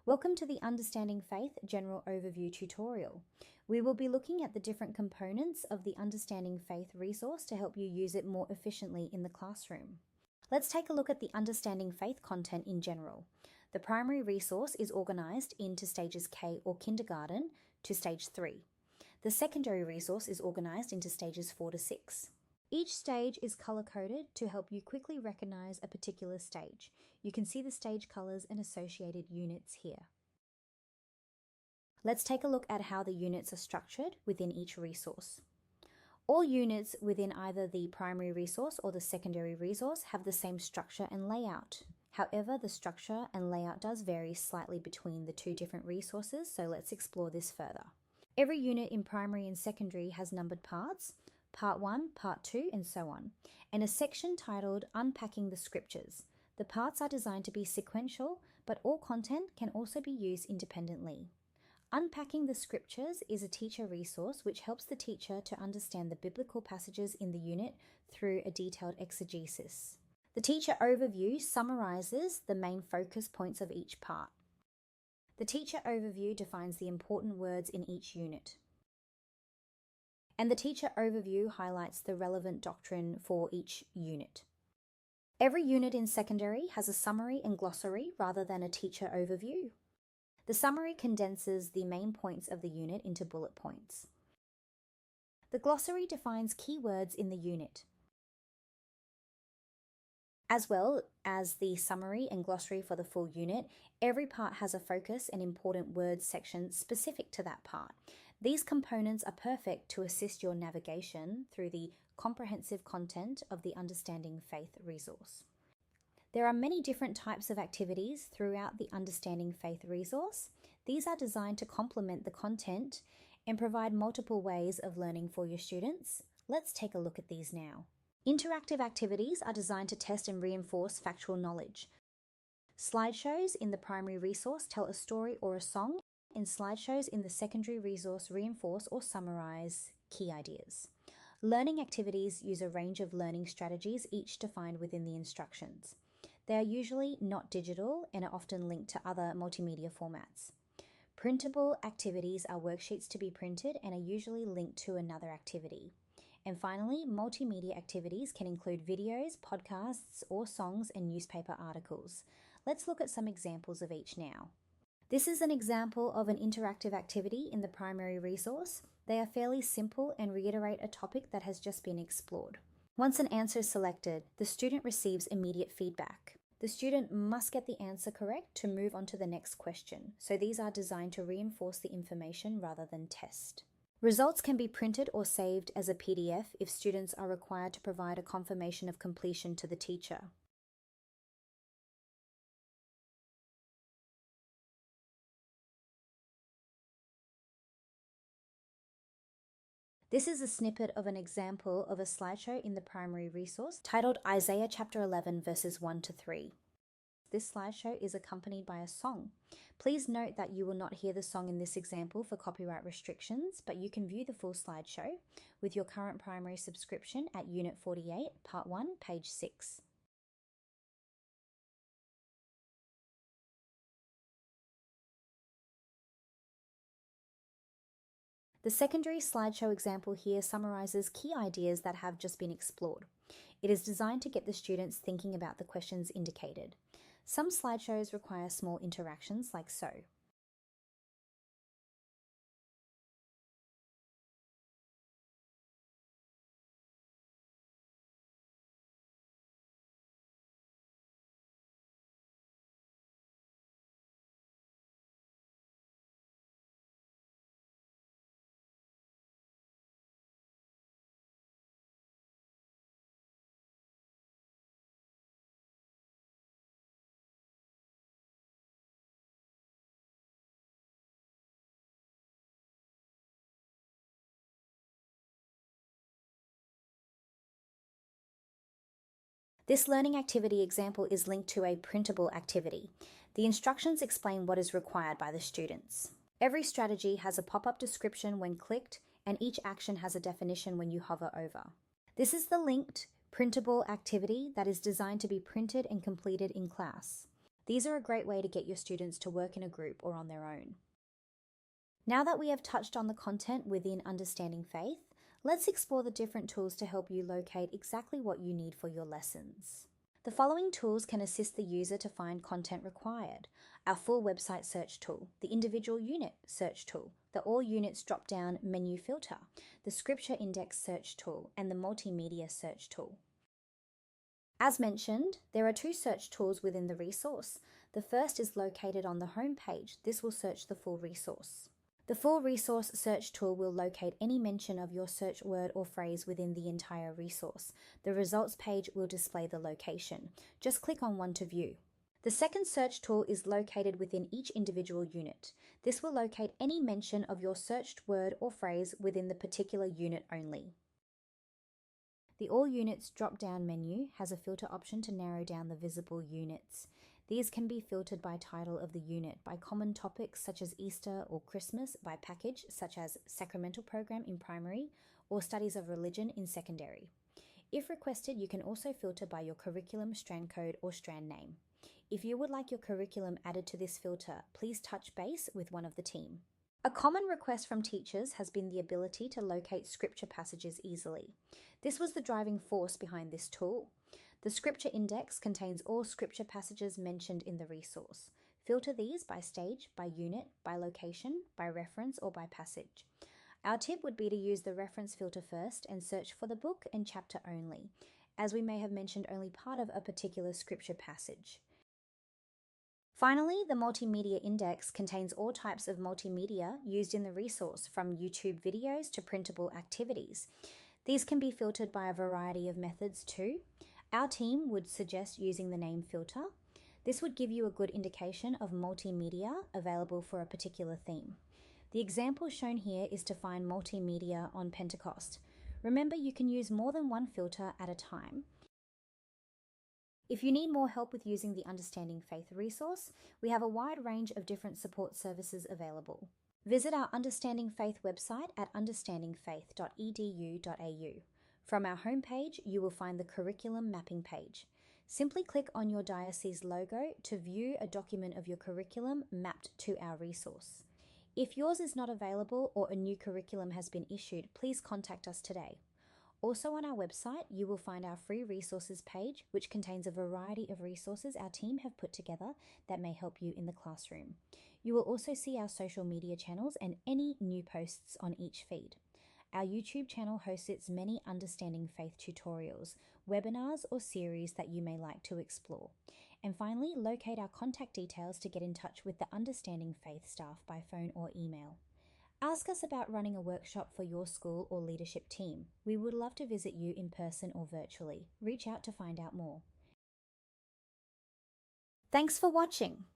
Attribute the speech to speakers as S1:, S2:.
S1: Welcome to the Understanding Faith General Overview tutorial. We will be looking at the different components of the Understanding Faith resource to help you use it more efficiently in the classroom. Let's take a look at the Understanding Faith content in general. The primary resource is organised into stages K or kindergarten to stage 3. The secondary resource is organised into stages 4 to 6. Each stage is colour-coded to help you quickly recognise a particular stage. You can see the stage colours and associated units here. Let's take a look at how the units are structured within each resource. All units within either the primary resource or the secondary resource have the same structure and layout. However, the structure and layout does vary slightly between the two different resources, so let's explore this further. Every unit in primary and secondary has numbered parts, Part 1, Part 2, and so on, and a section titled Unpacking the Scriptures. The parts are designed to be sequential, but all content can also be used independently. Unpacking the Scriptures is a teacher resource which helps the teacher to understand the biblical passages in the unit through a detailed exegesis. The teacher overview summarizes the main focus points of each part. The teacher overview defines the important words in each unit. And the teacher overview highlights the relevant doctrine for each unit. Every unit in secondary has a summary and glossary rather than a teacher overview. The summary condenses the main points of the unit into bullet points. The glossary defines key words in the unit. As well as the summary and glossary for the full unit, every part has a focus and important words section specific to that part. These components are perfect to assist your navigation through the comprehensive content of the Understanding Faith resource. There are many different types of activities throughout the Understanding Faith resource. These are designed to complement the content and provide multiple ways of learning for your students. Let's take a look at these now. Interactive activities are designed to test and reinforce factual knowledge. Slideshows in the primary resource tell a story or a song, and slideshows in the secondary resource reinforce or summarize key ideas. Learning activities use a range of learning strategies, each defined within the instructions. They are usually not digital and are often linked to other multimedia formats. Printable activities are worksheets to be printed and are usually linked to another activity. And finally, multimedia activities can include videos, podcasts, or songs and newspaper articles. Let's look at some examples of each now. This is an example of an interactive activity in the primary resource. They are fairly simple and reiterate a topic that has just been explored. Once an answer is selected, the student receives immediate feedback. The student must get the answer correct to move on to the next question, so these are designed to reinforce the information rather than test. Results can be printed or saved as a PDF if students are required to provide a confirmation of completion to the teacher. This is a snippet of an example of a slideshow in the primary resource titled Isaiah chapter 11 verses 1 to 3. This slideshow is accompanied by a song. Please note that you will not hear the song in this example for copyright restrictions, but you can view the full slideshow with your current primary subscription at Unit 48, Part 1, page 6. The secondary slideshow example here summarizes key ideas that have just been explored. It is designed to get the students thinking about the questions indicated. Some slideshows require small interactions like so. This learning activity example is linked to a printable activity. The instructions explain what is required by the students. Every strategy has a pop-up description when clicked, and each action has a definition when you hover over. This is the linked, printable activity that is designed to be printed and completed in class. These are a great way to get your students to work in a group or on their own. Now that we have touched on the content within Understanding Faith, let's explore the different tools to help you locate exactly what you need for your lessons. The following tools can assist the user to find content required: our full website search tool, the individual unit search tool, the all units drop-down menu filter, the scripture index search tool, and the multimedia search tool. As mentioned, there are two search tools within the resource. The first is located on the home page. This will search the full resource. The full resource search tool will locate any mention of your search word or phrase within the entire resource. The results page will display the location. Just click on one to view. The second search tool is located within each individual unit. This will locate any mention of your searched word or phrase within the particular unit only. The All Units drop-down menu has a filter option to narrow down the visible units. These can be filtered by title of the unit, by common topics such as Easter or Christmas, by package such as Sacramental Program in primary or Studies of Religion in secondary. If requested, you can also filter by your curriculum, strand code, or strand name. If you would like your curriculum added to this filter, please touch base with one of the team. A common request from teachers has been the ability to locate scripture passages easily. This was the driving force behind this tool. The scripture index contains all scripture passages mentioned in the resource. Filter these by stage, by unit, by location, by reference, or by passage. Our tip would be to use the reference filter first and search for the book and chapter only, as we may have mentioned only part of a particular scripture passage. Finally, the multimedia index contains all types of multimedia used in the resource, from YouTube videos to printable activities. These can be filtered by a variety of methods too. Our team would suggest using the name filter. This would give you a good indication of multimedia available for a particular theme. The example shown here is to find multimedia on Pentecost. Remember, you can use more than one filter at a time. If you need more help with using the Understanding Faith resource, we have a wide range of different support services available. Visit our Understanding Faith website at understandingfaith.edu.au. From our homepage, you will find the curriculum mapping page. Simply click on your diocese logo to view a document of your curriculum mapped to our resource. If yours is not available or a new curriculum has been issued, please contact us today. Also on our website, you will find our free resources page, which contains a variety of resources our team have put together that may help you in the classroom. You will also see our social media channels and any new posts on each feed. Our YouTube channel hosts many Understanding Faith tutorials, webinars, or series that you may like to explore. And finally, locate our contact details to get in touch with the Understanding Faith staff by phone or email. Ask us about running a workshop for your school or leadership team. We would love to visit you in person or virtually. Reach out to find out more. Thanks for watching.